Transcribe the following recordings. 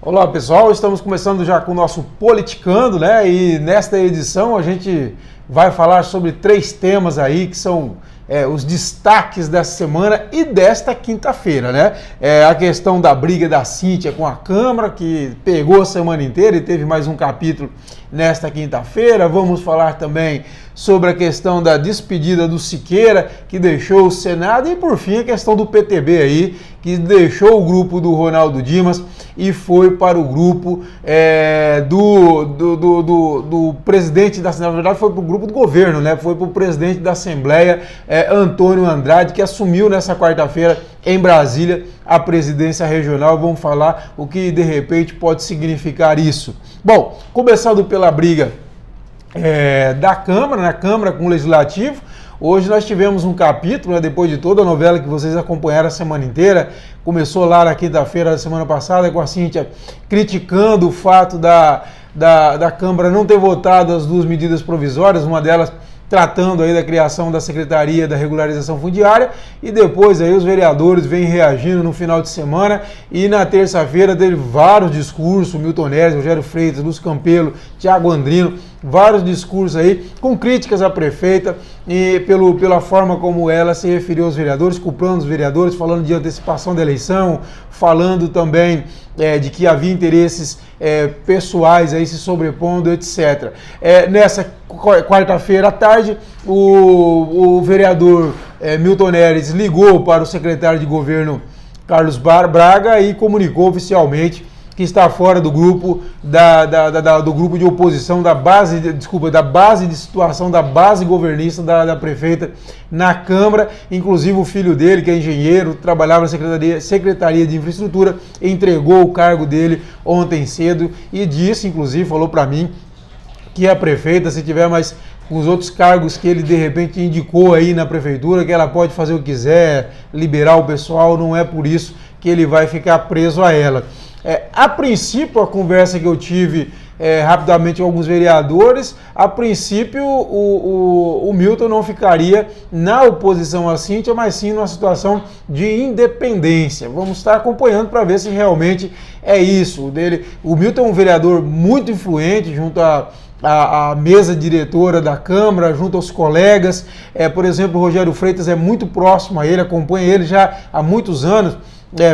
Olá pessoal, estamos começando já com o nosso Politicando, né? E nesta edição a gente vai falar sobre 3 temas aí que são os destaques dessa semana e desta quinta-feira, né? A questão da briga da Cíntia com a Câmara, que pegou a semana inteira e teve mais um capítulo nesta quinta-feira. Vamos falar também sobre a questão da despedida do Siqueira, que deixou o Senado, e por fim a questão do PTB aí, que deixou o grupo do Ronaldo Dimas e foi para o grupo do presidente da Assembleia. Na verdade foi para o grupo do governo, né? Foi para o presidente da Assembleia, Antônio Andrade, que assumiu nessa quarta-feira em Brasília a presidência regional. Vamos falar o que de repente pode significar isso. Bom, começando pela briga da Câmara, na Câmara com o Legislativo. Hoje nós tivemos um capítulo, né, depois de toda a novela que vocês acompanharam a semana inteira. Começou lá na quinta-feira da semana passada com a Cíntia criticando o fato da Câmara não ter votado as 2 medidas provisórias, uma delas tratando aí da criação da Secretaria da Regularização Fundiária, e depois aí os vereadores vêm reagindo no final de semana, e na terça-feira teve vários discursos, Milton Neves, Rogério Freitas, Lúcio Campelo, Thiago Andrino, vários discursos aí com críticas à prefeita e pela forma como ela se referiu aos vereadores, culpando os vereadores, falando de antecipação da eleição, falando também de que havia interesses pessoais aí se sobrepondo, etc. Nessa quarta-feira à tarde, o vereador Milton Neves ligou para o secretário de governo Carlos Braga e comunicou oficialmente que está fora do grupo do grupo de oposição da base de situação da base governista da prefeita na Câmara. Inclusive o filho dele, que é engenheiro, trabalhava na Secretaria de Infraestrutura, entregou o cargo dele ontem cedo e disse, inclusive, falou para mim, que a prefeita, se tiver mais os outros cargos que ele de repente indicou aí na prefeitura, que ela pode fazer o que quiser, liberar o pessoal, não é por isso que ele vai ficar preso a ela. A princípio, a conversa que eu tive rapidamente com alguns vereadores, a princípio o Milton não ficaria na oposição à Cíntia, mas sim numa situação de independência. Vamos estar acompanhando para ver se realmente é isso. O Milton é um vereador muito influente junto a mesa diretora da Câmara, junto aos colegas. Por exemplo, o Rogério Freitas é muito próximo a ele, acompanha ele já há muitos anos.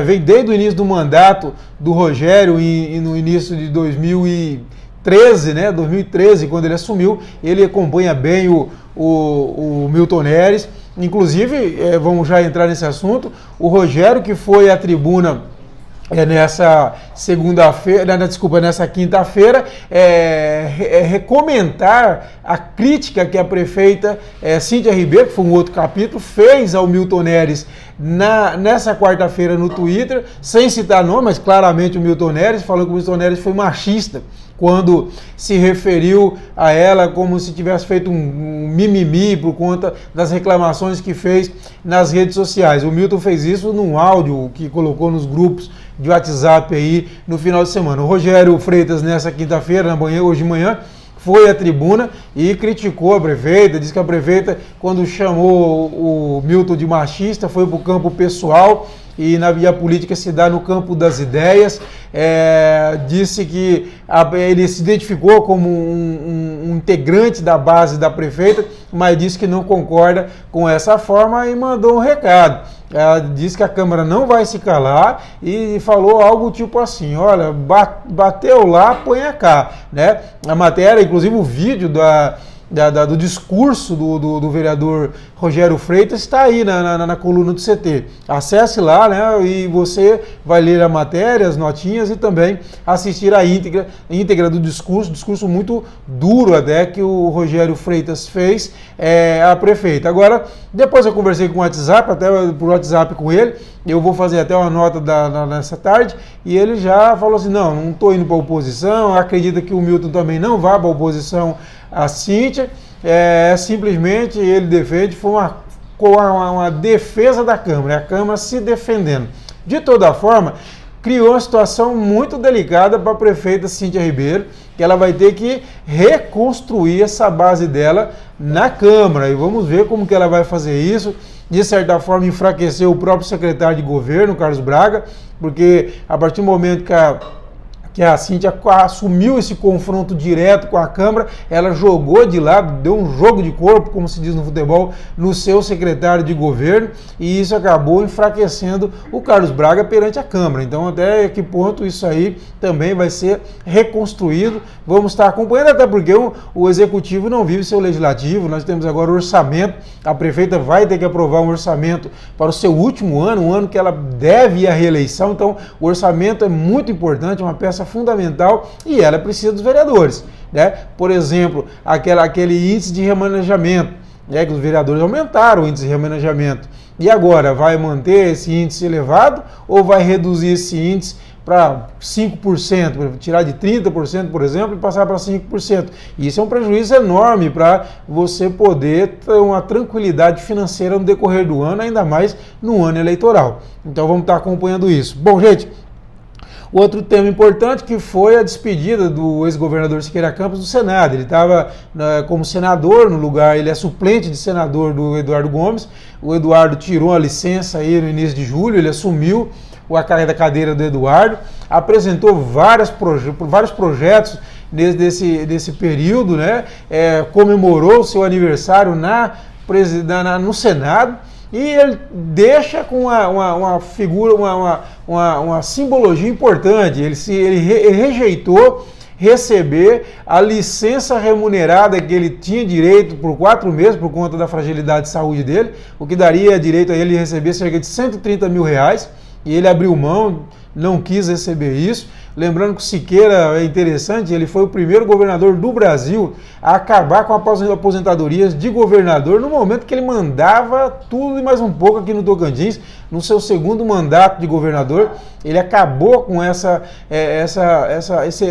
Vem desde o início do mandato do Rogério e no início de 2013, né? 2013, quando ele assumiu, ele acompanha bem o Milton Neves. Inclusive, vamos já entrar nesse assunto, o Rogério, que foi à tribuna nessa quinta-feira, recomentar a crítica que a prefeita Cíntia Ribeiro, que foi um outro capítulo, fez ao Milton Neves nessa quarta-feira no Twitter, sem citar nome, mas claramente o Milton Neves, falando que o Milton Neves foi machista, quando se referiu a ela como se tivesse feito um mimimi por conta das reclamações que fez nas redes sociais. O Milton fez isso num áudio que colocou nos grupos de WhatsApp aí no final de semana. O Rogério Freitas, nessa quinta-feira, hoje de manhã, foi à tribuna e criticou a prefeita, disse que a prefeita, quando chamou o Milton de machista, foi para o campo pessoal e na via política se dá no campo das ideias. Disse que ele se identificou como um integrante da base da prefeita, mas disse que não concorda com essa forma e mandou um recado. Ela disse que a Câmara não vai se calar e falou algo tipo assim: olha, bateu lá, ponha cá, né? A matéria, inclusive o vídeo do discurso do vereador Rogério Freitas está aí na coluna do CT. Acesse lá, né, e você vai ler a matéria, as notinhas e também assistir a íntegra do discurso muito duro até que o Rogério Freitas fez à prefeita. Agora, depois eu conversei com o WhatsApp, até por WhatsApp com ele, eu vou fazer até uma nota nessa tarde, e ele já falou assim: não estou indo para a oposição, acredita que o Milton também não vá para a oposição à Cíntia, simplesmente ele defende, foi uma defesa da Câmara, a Câmara se defendendo. De toda forma, criou uma situação muito delicada para a prefeita Cíntia Ribeiro, que ela vai ter que reconstruir essa base dela na Câmara, e vamos ver como que ela vai fazer isso. De certa forma, enfraqueceu o próprio secretário de governo, Carlos Braga, porque a partir do momento que que a Cíntia assumiu esse confronto direto com a Câmara, ela jogou de lado, deu um jogo de corpo, como se diz no futebol, no seu secretário de governo, e isso acabou enfraquecendo o Carlos Braga perante a Câmara. Então, até que ponto isso aí também vai ser reconstruído, vamos estar acompanhando, até porque o Executivo não vive seu Legislativo, nós temos agora o orçamento, a prefeita vai ter que aprovar um orçamento para o seu último ano, um ano que ela deve ir à reeleição, então o orçamento é muito importante, é uma peça fundamental e ela precisa dos vereadores, né? Por exemplo, aquele índice de remanejamento, né, que os vereadores aumentaram o índice de remanejamento. E agora, vai manter esse índice elevado ou vai reduzir esse índice para 5%, tirar de 30%, por exemplo, e passar para 5%. Isso é um prejuízo enorme para você poder ter uma tranquilidade financeira no decorrer do ano, ainda mais no ano eleitoral. Então vamos estar acompanhando isso. Bom, gente, outro tema importante que foi a despedida do ex-governador Siqueira Campos do Senado. Ele estava como senador no lugar, ele é suplente de senador do Eduardo Gomes. O Eduardo tirou a licença aí no início de julho, ele assumiu a cadeira do Eduardo, apresentou vários projetos nesse período, né? Comemorou o seu aniversário no Senado, e ele deixa com uma figura, uma simbologia importante. Ele rejeitou receber a licença remunerada que ele tinha direito por 4 meses por conta da fragilidade de saúde dele, o que daria direito a ele receber cerca de R$130 mil, e ele abriu mão, não quis receber isso. Lembrando que o Siqueira é interessante, ele foi o primeiro governador do Brasil a acabar com as aposentadorias de governador no momento que ele mandava tudo e mais um pouco aqui no Tocantins. No seu segundo mandato de governador, ele acabou com esse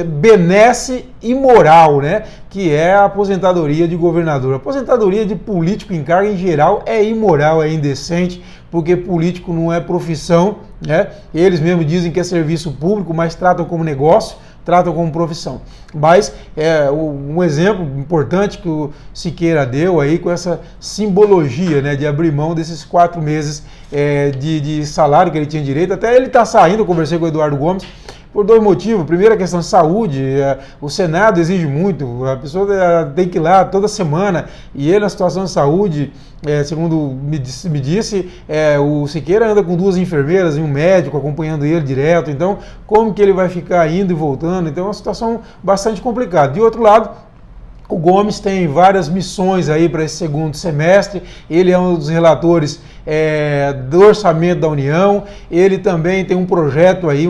benesse imoral, né, que é a aposentadoria de governador. A aposentadoria de político em cargo, em geral, é imoral, é indecente, porque político não é profissão, né? Eles mesmos dizem que é serviço público, mas tratam como negócio, tratam como profissão. Mas um exemplo importante que o Siqueira deu aí com essa simbologia, né, de abrir mão desses 4 meses de salário que ele tinha direito. Até ele está saindo, eu conversei com o Eduardo Gomes, por 2 motivos. Primeiro, a questão de saúde. O Senado exige muito, a pessoa tem que ir lá toda semana, e ele, na situação de saúde, segundo me disse, o Siqueira anda com 2 enfermeiras e um médico acompanhando ele direto. Então, como que ele vai ficar indo e voltando? Então, é uma situação bastante complicada. De outro lado, o Gomes tem várias missões aí para esse segundo semestre. Ele é um dos relatores do orçamento da União. Ele também tem um projeto aí,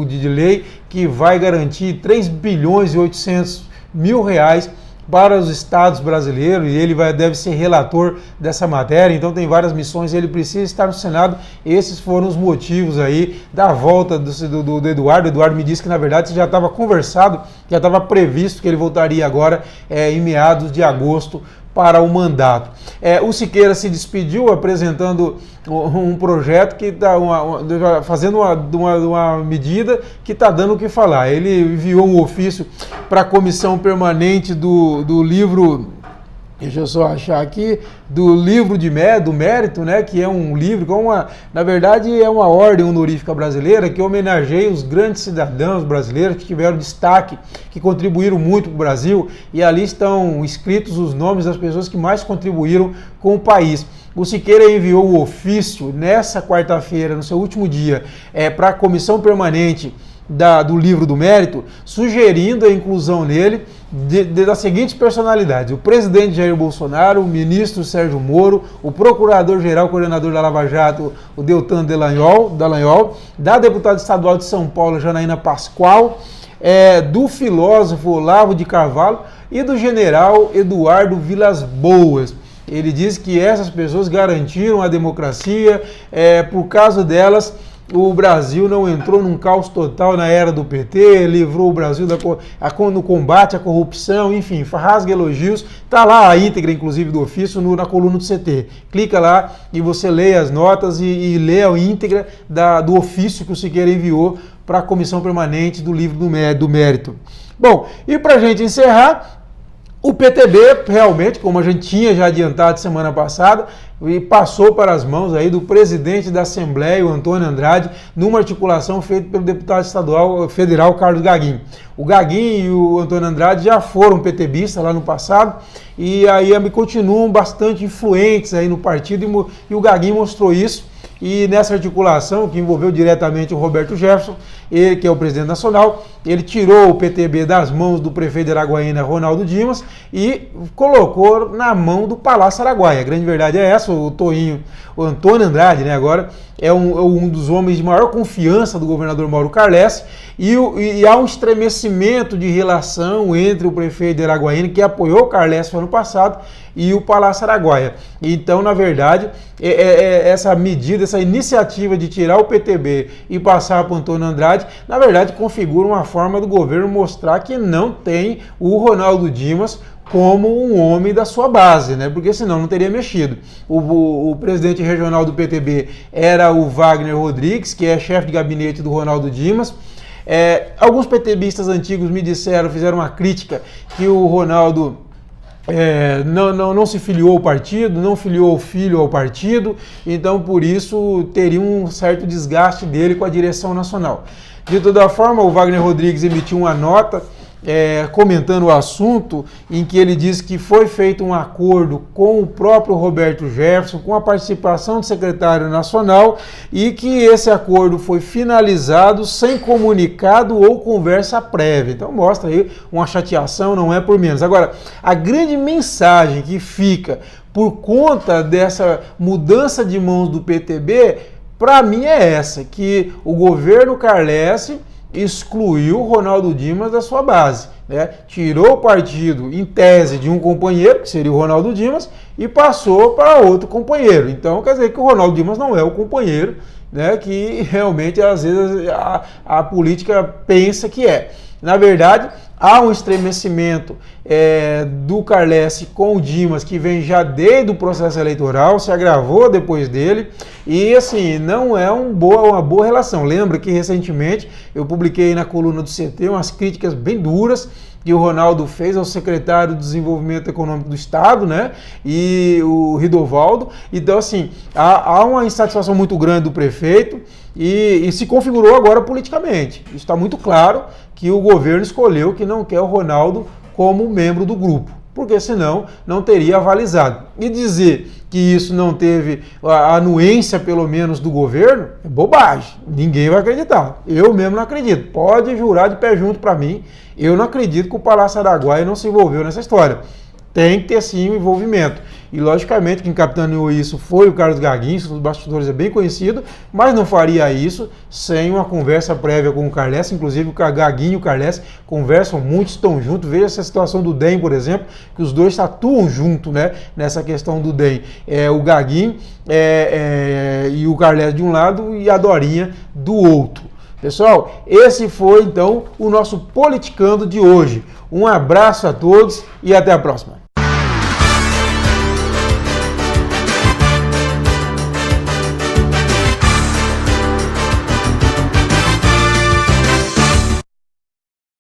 de lei, que vai garantir 3 bilhões e 800 mil reais para os estados brasileiros, e ele deve ser relator dessa matéria. Então tem várias missões, ele precisa estar no Senado. Esses foram os motivos aí da volta do Eduardo. O Eduardo me disse que, na verdade, já estava conversado, já estava previsto que ele voltaria agora em meados de agosto para o mandato. O Siqueira se despediu apresentando um projeto que está fazendo uma medida que está dando o que falar. Ele enviou um ofício para a comissão permanente do livro, deixa eu só achar aqui, do livro do mérito, né, que é um livro, na verdade é uma ordem honorífica brasileira que homenageia os grandes cidadãos brasileiros que tiveram destaque, que contribuíram muito para o Brasil, e ali estão escritos os nomes das pessoas que mais contribuíram com o país. O Siqueira enviou o ofício nessa quarta-feira, no seu último dia, para a comissão permanente do livro do mérito, sugerindo a inclusão nele das seguintes personalidades: o presidente Jair Bolsonaro, o ministro Sérgio Moro, o procurador-geral coordenador da Lava Jato, o Deltan Dallagnol, da deputada estadual de São Paulo, Janaína Pascoal, do filósofo Olavo de Carvalho e do general Eduardo Vilas Boas. Ele diz que essas pessoas garantiram a democracia, por causa delas o Brasil não entrou num caos total na era do PT, livrou o Brasil no combate à corrupção, enfim, rasga elogios. Está lá a íntegra, inclusive, do ofício na coluna do CT. Clica lá e você lê as notas e lê a íntegra do ofício que o Siqueira enviou para a comissão permanente do livro do mérito. Bom, e para a gente encerrar, O PTB, realmente, como a gente tinha já adiantado semana passada, passou para as mãos aí do presidente da Assembleia, o Antônio Andrade, numa articulação feita pelo deputado estadual federal Carlos Gaguin. O Gaguin e o Antônio Andrade já foram PTBistas lá no passado e aí continuam bastante influentes aí no partido e o Gaguin mostrou isso. E nessa articulação, que envolveu diretamente o Roberto Jefferson, ele que é o presidente nacional, ele tirou o PTB das mãos do prefeito de Araguaína, Ronaldo Dimas, e colocou na mão do Palácio Araguaia. A grande verdade é essa, o Antônio Andrade, né, agora é um dos homens de maior confiança do governador Mauro Carles, e há um estremecimento de relação entre o prefeito de Araguaína, que apoiou o Carles no ano passado, e o Palácio Araguaia. Então, na verdade, essa medida, essa iniciativa de tirar o PTB e passar para o Antônio Andrade, na verdade, configura uma forma do governo mostrar que não tem o Ronaldo Dimas como um homem da sua base, né? Porque senão não teria mexido. O presidente regional do PTB era o Wagner Rodrigues, que é chefe de gabinete do Ronaldo Dimas. Alguns PTBistas antigos me disseram, fizeram uma crítica que o Ronaldo não se filiou ao partido, não filiou o filho ao partido, então por isso teria um certo desgaste dele com a direção nacional. De toda forma, o Wagner Rodrigues emitiu uma nota comentando o assunto, em que ele diz que foi feito um acordo com o próprio Roberto Jefferson, com a participação do secretário nacional, e que esse acordo foi finalizado sem comunicado ou conversa prévia. Então mostra aí uma chateação, não é por menos. Agora, a grande mensagem que fica por conta dessa mudança de mãos do PTB, para mim é essa, que o governo Carles excluiu o Ronaldo Dimas da sua base, né? Tirou o partido, em tese, de um companheiro, que seria o Ronaldo Dimas, e passou para outro companheiro. Então, quer dizer que o Ronaldo Dimas não é o companheiro, né, que realmente, às vezes, a política pensa que é. Na verdade, há um estremecimento do Carles com o Dimas, que vem já desde o processo eleitoral, se agravou depois dele, e assim, não é uma boa relação. Lembra que recentemente eu publiquei na coluna do CT umas críticas bem duras que o Ronaldo fez ao secretário de Desenvolvimento Econômico do Estado, né, e o Ridovaldo. Então, assim, há uma insatisfação muito grande do prefeito e se configurou agora politicamente. Isso está muito claro que o governo escolheu que não quer o Ronaldo como membro do grupo, porque senão não teria avalizado. E dizer que isso não teve a anuência, pelo menos, do governo, é bobagem. Ninguém vai acreditar. Eu mesmo não acredito. Pode jurar de pé junto para mim. Eu não acredito que o Palácio Araguaia não se envolveu nessa história. Tem que ter, sim, um envolvimento. E, logicamente, quem capitaneou isso foi o Carlos Gaguin, isso nos bastidores é bem conhecido, mas não faria isso sem uma conversa prévia com o Carles. Inclusive, o Gaguin e o Carles conversam muito, estão juntos. Veja essa situação do DEM, por exemplo, que os dois atuam junto, né, nessa questão do DEM. O Gaguin e o Carles de um lado e a Dorinha do outro. Pessoal, esse foi, então, o nosso Politicando de hoje. Um abraço a todos e até a próxima.